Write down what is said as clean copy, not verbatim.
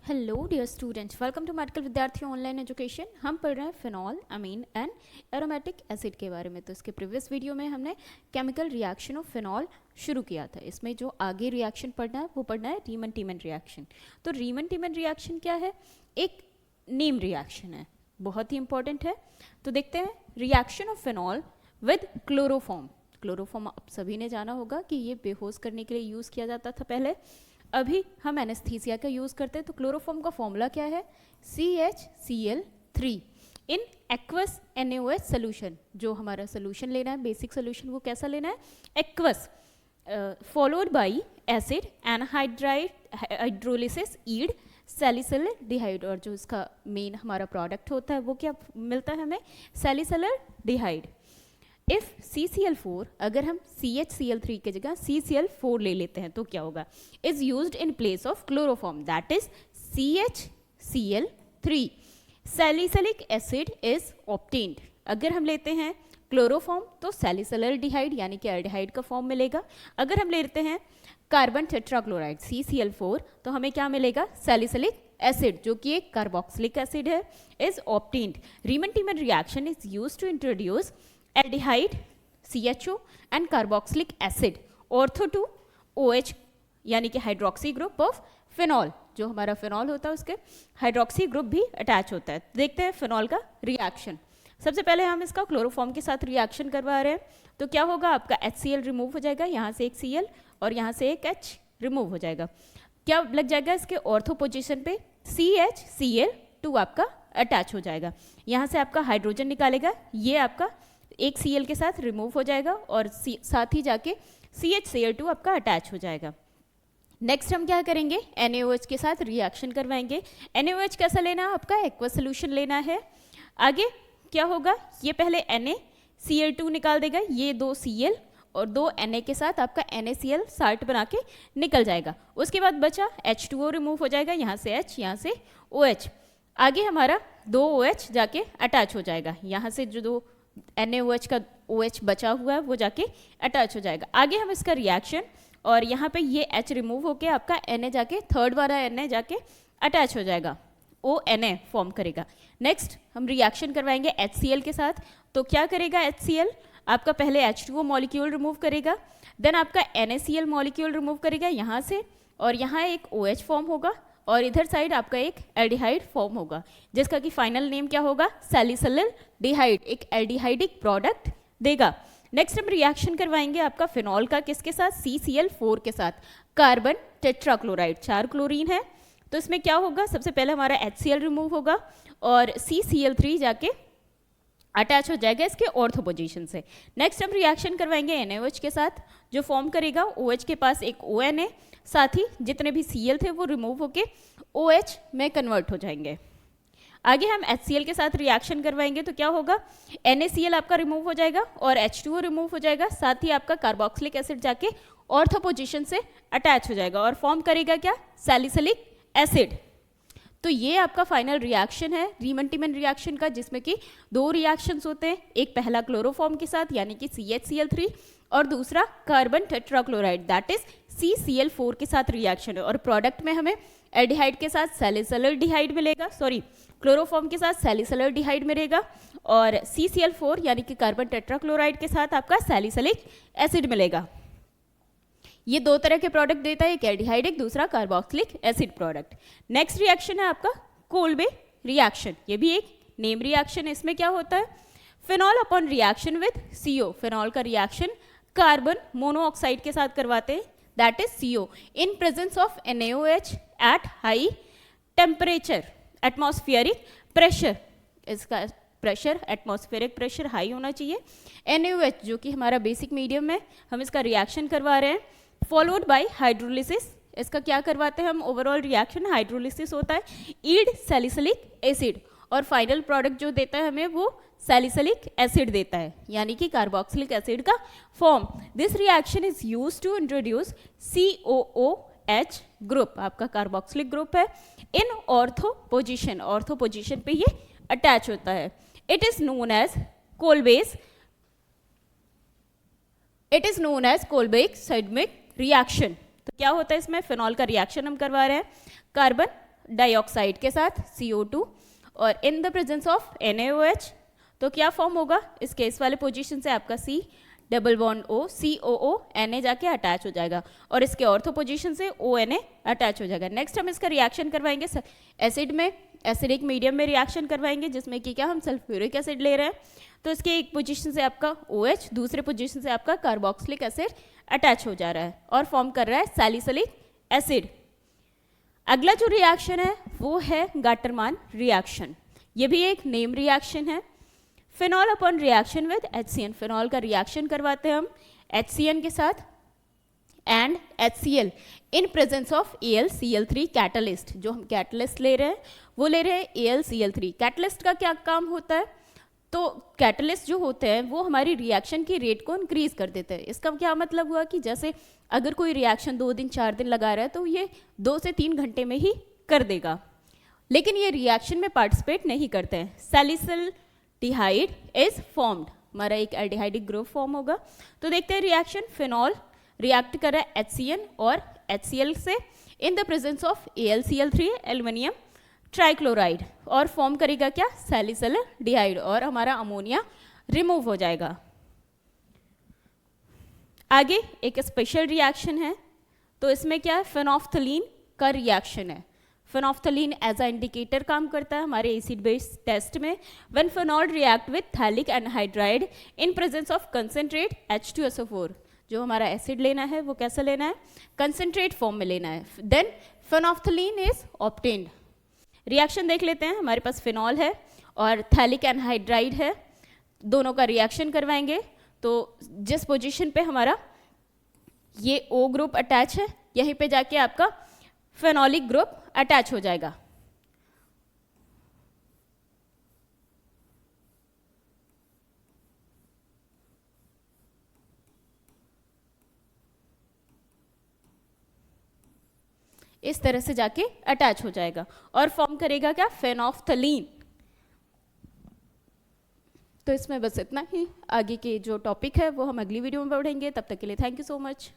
Hello dear students, welcome to medical Vidyarthi online education. हम पढ़ रहे हैं phenol, amine and aromatic acid के बारे में। तो इसके प्रीवियस वीडियो में हमने केमिकल रिएक्शन ऑफ फिनॉल शुरू किया था। इसमें जो आगे रिएक्शन पढ़ना है वो पढ़ना है रीमन टीमन रिएक्शन। तो रीमन टीमन रिएक्शन क्या है? एक नेम रिएक्शन है, बहुत ही इंपॉर्टेंट है। तो देखते हैं reaction of phenol with chloroform. Chloroform आप सभी ने जाना होगा कि ये बेहोश करने के लिए यूज़ किया जाता था पहले। अभी हम एनेस्थीसिया का यूज़ करते हैं। तो क्लोरोफॉर्म का फॉर्मूला क्या है? CHCl3 in aqueous NaOH solution. जो हमारा सोल्यूशन लेना है, बेसिक सोल्यूशन, वो कैसा लेना है? Aqueous, followed by acid hydrolysis yield salicylaldehyde. और जो इसका मेन हमारा प्रोडक्ट होता है वो क्या मिलता है हमें? सैलिसिलिडिहाइड। इफ CCl4, अगर हम CHCl3 की जगह CCl4 ले लेते हैं तो क्या होगा? Is used in place of chloroform, that is CHCl3। Salicylic acid is obtained. अगर हम लेते हैं क्लोरोफॉर्म तो सैलिसिलिडिहाइड यानी कि एल्डिहाइड का फॉर्म मिलेगा। अगर हम लेते हैं कार्बन टेट्राक्लोराइड CCl4 तो हमें क्या मिलेगा? सैलिसिलिक एसिड, जो कि एक कार्बोक्सिलिक एसिड है, is obtained. Reimer Tiemann reaction is used to introduce aldehyde CHO and carboxylic acid ortho to OH यानी कि हाइड्रोक्सी ग्रुप ऑफ फिनॉल। जो हमारा फिनॉल होता है उसके हाइड्रोक्सी ग्रुप भी अटैच होता है। देखते हैं फिनॉल का रिएक्शन। सबसे पहले हम इसका क्लोरोफॉर्म के साथ रिएक्शन करवा रहे हैं। तो क्या होगा? आपका HCl रिमूव हो जाएगा, यहाँ से एक Cl और यहाँ से एक H रिमूव हो जाएगा। क्या लग जाएगा इसके ऑर्थो पोजिशन पे? CHCl2 आपका अटैच हो जाएगा। यहाँ से आपका हाइड्रोजन निकालेगा, ये आपका एक Cl के साथ रिमूव हो जाएगा और साथ ही जाके CHCl2 आपका अटैच हो जाएगा। नेक्स्ट हम क्या करेंगे? NaOH के साथ रिएक्शन करवाएंगे। NaOH कैसा लेना है? आपका एक्वा सोल्यूशन लेना है। आगे क्या होगा? ये पहले NaCl2 निकाल देगा, ये दो Cl और दो Na के साथ आपका NaCl साल्ट बना के निकल जाएगा। उसके बाद बचा H2O रिमूव हो जाएगा, यहाँ से H, यहाँ से OH। आगे हमारा दो OH जाके अटैच हो जाएगा, यहाँ से जो दो NaOH का OH बचा हुआ है वो जाके अटैच हो जाएगा। आगे हम इसका रिएक्शन, और यहाँ पे ये H रिमूव होके आपका Na जाके थर्ड वाला Na जाके अटैच हो जाएगा, ONA फॉर्म करेगा। नेक्स्ट हम रिएक्शन करवाएंगे HCl के साथ। तो क्या करेगा HCl? आपका पहले H2O मॉलिक्यूल रिमूव करेगा, देन आपका NaCl मॉलिक्यूल रिमूव करेगा यहाँ से, और यहाँ एक OH फॉर्म होगा और इधर साइड आपका एक एल्डिहाइड फॉर्म होगा, जिसका कि फाइनल नेम क्या होगा? सैलिसिलिडिहाइड, एक एल्डिहाइडिक प्रोडक्ट देगा। नेक्स्ट हम रिएक्शन करवाएंगे आपका फिनॉल का किसके साथ? CCl4 के साथ। कार्बन टेट्राक्लोराइड, 4 क्लोरीन है, तो इसमें क्या होगा? सबसे पहले हमारा HCl रिमूव होगा और CCl3 जाके अटैच हो जाएगा इसके ऑर्थो पोजीशन से। नेक्स्ट हम रिएक्शन करवाएंगे NaOH के साथ, जो फॉर्म करेगा OH के पास एक ONA, साथ ही जितने भी Cl थे वो रिमूव होके OH में कन्वर्ट हो जाएंगे। आगे हम HCl के साथ रिएक्शन करवाएंगे तो क्या होगा? NaCl आपका रिमूव हो जाएगा और H2O रिमूव हो जाएगा, साथ ही आपका कार्बोक्सिलिक एसिड जाके ऑर्थो पोजीशन से अटैच हो जाएगा और फॉर्म करेगा क्या? Salicylic acid. तो ये आपका फाइनल रिएक्शन है रीमन टीमन रिएक्शन का, जिसमें कि दो रिएक्शंस होते हैं। एक पहला क्लोरोफॉर्म के साथ यानी कि CHCl3 और दूसरा carbon tetrachloride that is CCl4 के साथ रिएक्शन है। और प्रोडक्ट में हमें एल्डिहाइड के साथ सैलिसिलिडिहाइड मिलेगा, सॉरी क्लोरोफॉर्म के साथ सैलिसिलिडिहाइड मिलेगा, और CCl4 यानी कि कार्बन टेट्राक्लोराइड के साथ आपका सैलिसिलिक एसिड मिलेगा। ये दो तरह के प्रोडक्ट देता है, एक एल्डिहाइड, एक दूसरा carboxylic acid product. Next reaction है आपका कोल्बे रिएक्शन। ये भी एक नेम रिएक्शन है। इसमें क्या होता है? Phenol upon reaction with CO, phenol का रिएक्शन कार्बन मोनोऑक्साइड के साथ करवाते हैं, that is CO, in presence of NaOH at high temperature, atmospheric pressure. इसका प्रेशर, एटमॉस्फेरिक प्रेशर हाई होना चाहिए। NaOH जो कि हमारा बेसिक मीडियम है, हम इसका रिएक्शन करवा रहे हैं, फॉलोड बाय हाइड्रोलिसिस। इसका क्या करवाते हैं हम? ओवरऑल रिएक्शन हाइड्रोलिसिस होता है, ईड सैलिसिलिक एसिड, और फाइनल प्रोडक्ट जो देता है हमें वो सैलिसिलिक एसिड देता है, यानी कि कार्बोक्सिलिक एसिड का form. This reaction is used to introduce COOH group, आपका कार्बोक्सिलिक ग्रुप है, in ortho position, ortho position पे ये अटैच होता है। It is known as Kolbe Schmitt reaction. तो क्या होता है इसमें? फिनॉल का रिएक्शन हम करवा रहे हैं, कार्बन डाइऑक्साइड के साथ CO2 और in the presence of NaOH, तो क्या फॉर्म होगा, इस केस वाले पोजीशन से आपका C double bond O COO Na जाके अटैच हो जाएगा और इसके ऑर्थो पोजीशन से ONa अटैच हो जाएगा। नेक्स्ट हम इसका रिएक्शन करवाएंगे एसिड में, एसिडिक मीडियम में रिएक्शन करवाएंगे, जिसमें कि क्या हम सल्फ्यूरिक एसिड ले रहे हैं, तो इसके एक पोजीशन से आपका OH, दूसरे पोजीशन से आपका कार्बोक्सिलिक एसिड अटैच हो जा रहा है और फॉर्म कर रहा है सैलिसिलिक एसिड। अगला जो रिएक्शन है वो है गाटरमान रिएक्शन, ये भी एक नेम रिएक्शन है। Phenol upon reaction with HCN, phenol का रिएक्शन करवाते हैं हम HCN के साथ and HCl in presence of AlCl3 catalyst. जो हम कैटलिस्ट ले रहे हैं वो ले रहे हैं AlCl3। कैटलिस्ट का क्या काम होता है, तो कैटलिस्ट जो होते हैं वो हमारी रिएक्शन की रेट को इंक्रीज कर देते हैं। इसका क्या मतलब हुआ कि जैसे अगर कोई रिएक्शन 2 दिन 4 दिन लगा रहा है तो ये 2 से 3 घंटे में ही कर देगा, लेकिन ये रिएक्शन में पार्टिसिपेट नहीं करते हैं। सैलिसिल्डिहाइड इज फॉर्म्ड, हमारा एक एल्डिहाइडिक ग्रुप फॉर्म होगा। तो देखते हैं रिएक्शन, फिनॉल रिएक्ट कर रहा है HCN और HCl से in the presence of AlCl3 aluminium trichloride और फॉर्म करेगा क्या, सैलिसिल्डिहाइड, और हमारा अमोनिया रिमूव हो जाएगा। आगे एक स्पेशल रिएक्शन है, तो इसमें क्या है, फेनोफ्थलीन का रिएक्शन है। फेनोफ्थलीन एज अ इंडिकेटर काम करता है हमारे एसिड बेस टेस्ट में। When phenol react with phthalic anhydride in presence of concentrate H2SO4, जो हमारा एसिड लेना है वो कैसा लेना है, कंसेंट्रेट फॉर्म में लेना है, देन फेनोफ्थलीन इज ऑब्टेन्ड। रिएक्शन देख लेते हैं, हमारे पास फिनॉल है और थैलिक एनहाइड्राइड है, दोनों का रिएक्शन करवाएंगे। तो जिस पोजीशन पे हमारा ये O ग्रुप अटैच है, यहीं पे जाके आपका फेनोलिक ग्रुप अटैच हो जाएगा। इस तरह से जाके अटैच हो जाएगा और फॉर्म करेगा क्या, फेनोफ्थलीन। तो इसमें बस इतना ही, आगे के जो टॉपिक है वो हम अगली वीडियो में पढ़ेंगे। तब तक के लिए थैंक यू सो मच।